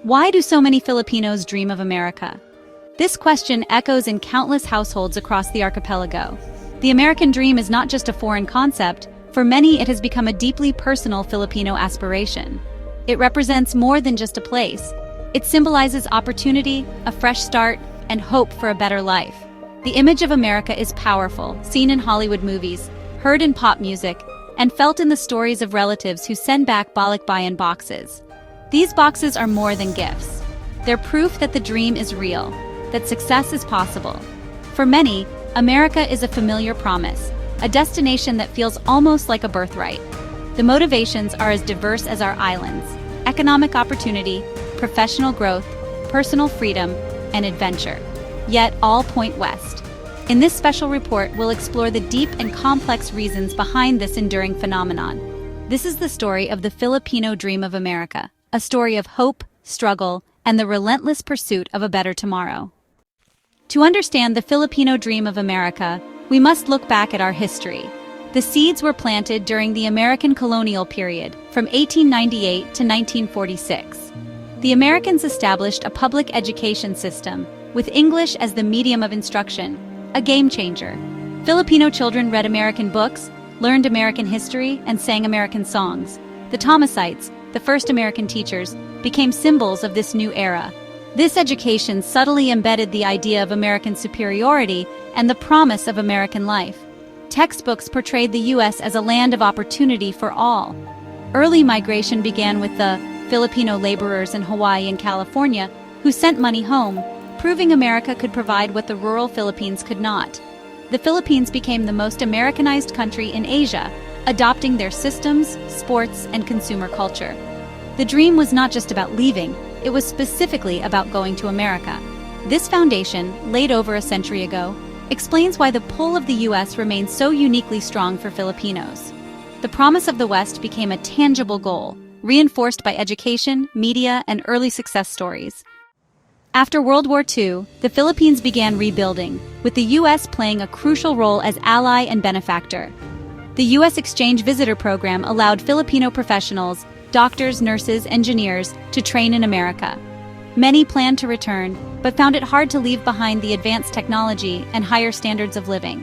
Why do so many Filipinos dream of America? This question echoes in countless households across the archipelago. The American dream is not just a foreign concept. For many, it has become a deeply personal Filipino aspiration. It represents more than just a place. It symbolizes opportunity, a fresh start, and hope for a better life. The image of America is powerful, seen in Hollywood movies, heard in pop music, and felt in the stories of relatives who send back balikbayan boxes. These boxes are more than gifts. They're proof that the dream is real, that success is possible. For many, America is a familiar promise, a destination that feels almost like a birthright. The motivations are as diverse as our islands: economic opportunity, professional growth, personal freedom, and adventure. Yet all point west. In this special report, we'll explore the deep and complex reasons behind this enduring phenomenon. This is the story of the Filipino Dream of America, a story of hope, struggle, and the relentless pursuit of a better tomorrow. To understand the Filipino Dream of America, we must look back at our history. The seeds were planted during the American Colonial period, from 1898 to 1946. The Americans established a public education system, with English as the medium of instruction, a game changer. Filipino children read American books, learned American history, and sang American songs. The Thomasites, the first American teachers, became symbols of this new era. This education subtly embedded the idea of American superiority and the promise of American life. Textbooks portrayed the U.S. as a land of opportunity for all. Early migration began with the Filipino laborers in Hawaii and California who sent money home, proving America could provide what the rural Philippines could not. The Philippines became the most Americanized country in Asia, adopting their systems, sports, and consumer culture. The dream was not just about leaving, it was specifically about going to America. This foundation, laid over a century ago, explains why the pull of the U.S. remains so uniquely strong for Filipinos. The promise of the West became a tangible goal, reinforced by education, media, and early success stories. After World War II, the Philippines began rebuilding, with the U.S. playing a crucial role as ally and benefactor. The U.S. Exchange Visitor Program allowed Filipino professionals, doctors, nurses, engineers, to train in America. Many planned to return, but found it hard to leave behind the advanced technology and higher standards of living.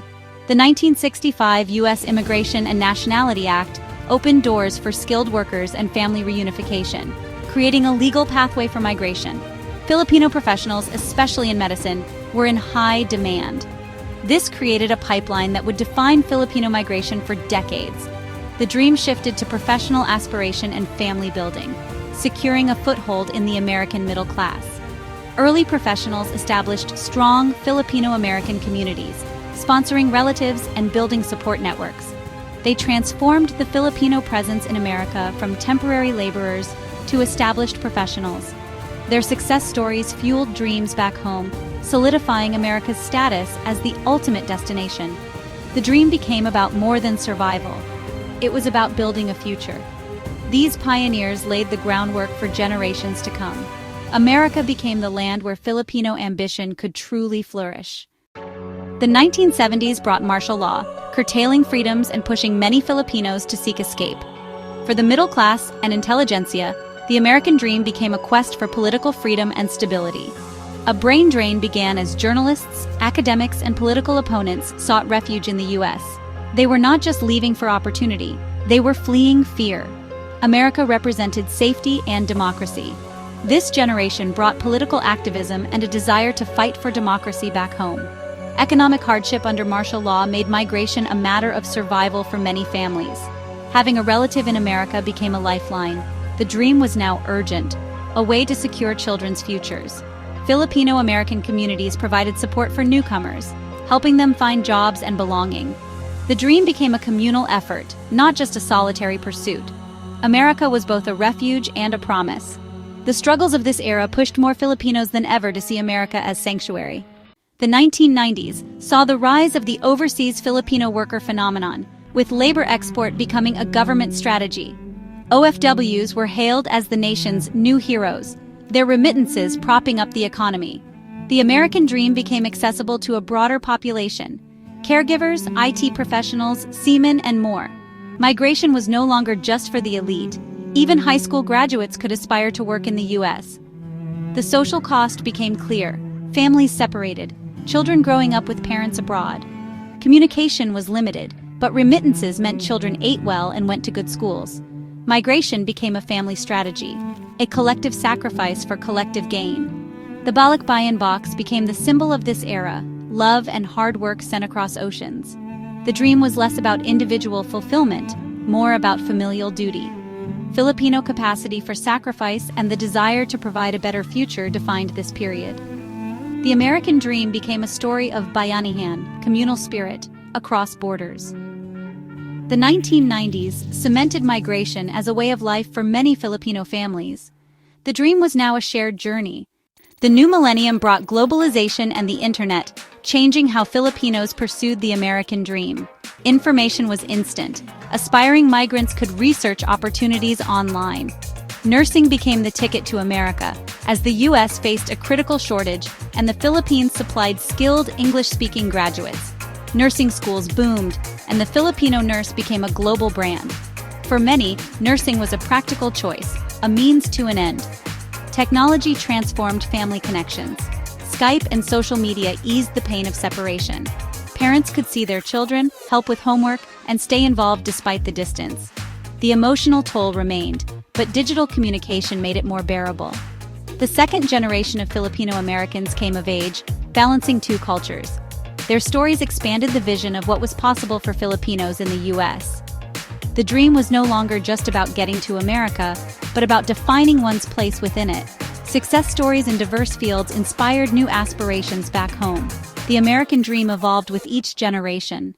The 1965 U.S. Immigration and Nationality Act opened doors for skilled workers and family reunification, creating a legal pathway for migration. Filipino professionals, especially in medicine, were in high demand. This created a pipeline that would define Filipino migration for decades. The dream shifted to professional aspiration and family building, securing a foothold in the American middle class. Early professionals established strong Filipino-American communities, sponsoring relatives and building support networks. They transformed the Filipino presence in America from temporary laborers to established professionals. Their success stories fueled dreams back home, solidifying America's status as the ultimate destination. The dream became about more than survival. It was about building a future. These pioneers laid the groundwork for generations to come. America became the land where Filipino ambition could truly flourish. The 1970s brought martial law, curtailing freedoms and pushing many Filipinos to seek escape. For the middle class and intelligentsia, the American dream became a quest for political freedom and stability. A brain drain began as journalists, academics, and political opponents sought refuge in the U.S. They were not just leaving for opportunity, they were fleeing fear. America represented safety and democracy. This generation brought political activism and a desire to fight for democracy back home. Economic hardship under martial law made migration a matter of survival for many families. Having a relative in America became a lifeline. The dream was now urgent, a way to secure children's futures. Filipino-American communities provided support for newcomers, helping them find jobs and belonging. The dream became a communal effort, not just a solitary pursuit. America was both a refuge and a promise. The struggles of this era pushed more Filipinos than ever to see America as sanctuary. The 1990s saw the rise of the overseas Filipino worker phenomenon, with labor export becoming a government strategy. OFWs were hailed as the nation's new heroes, their remittances propping up the economy. The American dream became accessible to a broader population: caregivers, IT professionals, seamen, and more. Migration was no longer just for the elite. Even high school graduates could aspire to work in the U.S. The social cost became clear. Families separated, children growing up with parents abroad. Communication was limited, but remittances meant children ate well and went to good schools. Migration became a family strategy, a collective sacrifice for collective gain. The balikbayan box became the symbol of this era, love and hard work sent across oceans. The dream was less about individual fulfillment, more about familial duty. Filipino capacity for sacrifice and the desire to provide a better future defined this period. The American dream became a story of Bayanihan, communal spirit, across borders. The 1990s cemented migration as a way of life for many Filipino families. The dream was now a shared journey. The new millennium brought globalization and the internet, changing how Filipinos pursued the American dream. Information was instant. Aspiring migrants could research opportunities online. Nursing became the ticket to America, as the U.S. faced a critical shortage and the Philippines supplied skilled English-speaking graduates. Nursing schools boomed, and the Filipino nurse became a global brand. For many, nursing was a practical choice, a means to an end. Technology transformed family connections. Skype and social media eased the pain of separation. Parents could see their children, help with homework, and stay involved despite the distance. The emotional toll remained, but digital communication made it more bearable. The second generation of Filipino Americans came of age, balancing two cultures. Their stories expanded the vision of what was possible for Filipinos in the U.S. The dream was no longer just about getting to America, but about defining one's place within it. Success stories in diverse fields inspired new aspirations back home. The American dream evolved with each generation.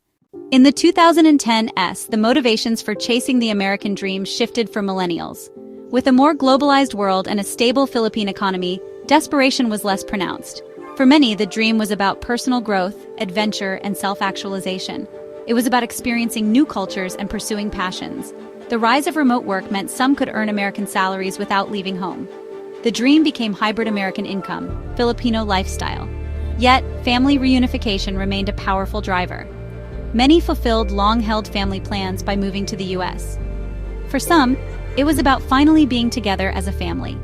In the 2010s, the motivations for chasing the American dream shifted for millennials. With a more globalized world and a stable Philippine economy, desperation was less pronounced. For many, the dream was about personal growth, adventure, and self-actualization. It was about experiencing new cultures and pursuing passions. The rise of remote work meant some could earn American salaries without leaving home. The dream became hybrid American income, Filipino lifestyle. Yet, family reunification remained a powerful driver. Many fulfilled long-held family plans by moving to the U.S. For some, it was about finally being together as a family.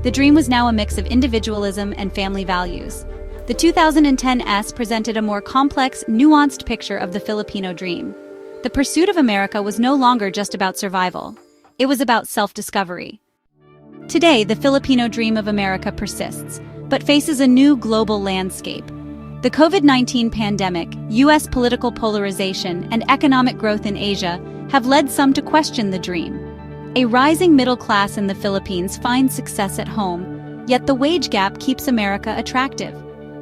The dream was now a mix of individualism and family values. The 2010s presented a more complex, nuanced picture of the Filipino dream. The pursuit of America was no longer just about survival. It was about self-discovery. Today, the Filipino dream of America persists, but faces a new global landscape. The COVID-19 pandemic, U.S. political polarization, and economic growth in Asia have led some to question the dream. A rising middle class in the Philippines finds success at home, yet the wage gap keeps America attractive.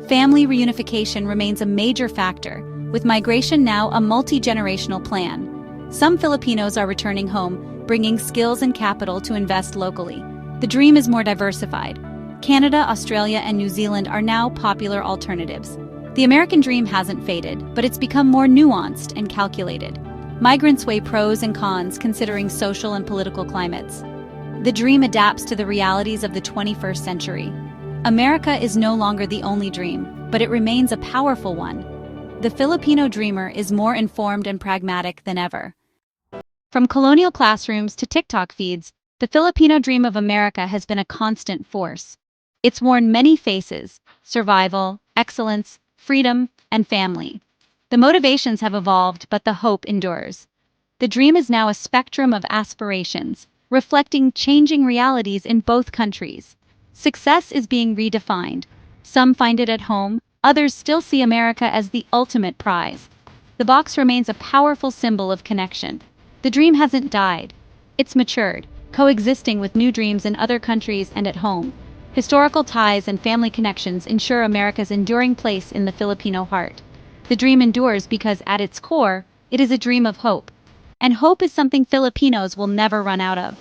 Family reunification remains a major factor, with migration now a multi-generational plan. Some Filipinos are returning home, bringing skills and capital to invest locally. The dream is more diversified. Canada, Australia, and New Zealand are now popular alternatives. The American dream hasn't faded, but it's become more nuanced and calculated. Migrants weigh pros and cons considering social and political climates. The dream adapts to the realities of the 21st century. America is no longer the only dream, but it remains a powerful one. The Filipino dreamer is more informed and pragmatic than ever. From colonial classrooms to TikTok feeds, the Filipino dream of America has been a constant force. It's worn many faces: survival, excellence, freedom, and family. The motivations have evolved, but the hope endures. The dream is now a spectrum of aspirations, reflecting changing realities in both countries. Success is being redefined. Some find it at home, others still see America as the ultimate prize. The box remains a powerful symbol of connection. The dream hasn't died. It's matured, coexisting with new dreams in other countries and at home. Historical ties and family connections ensure America's enduring place in the Filipino heart. The dream endures because, at its core, it is a dream of hope. And hope is something Filipinos will never run out of.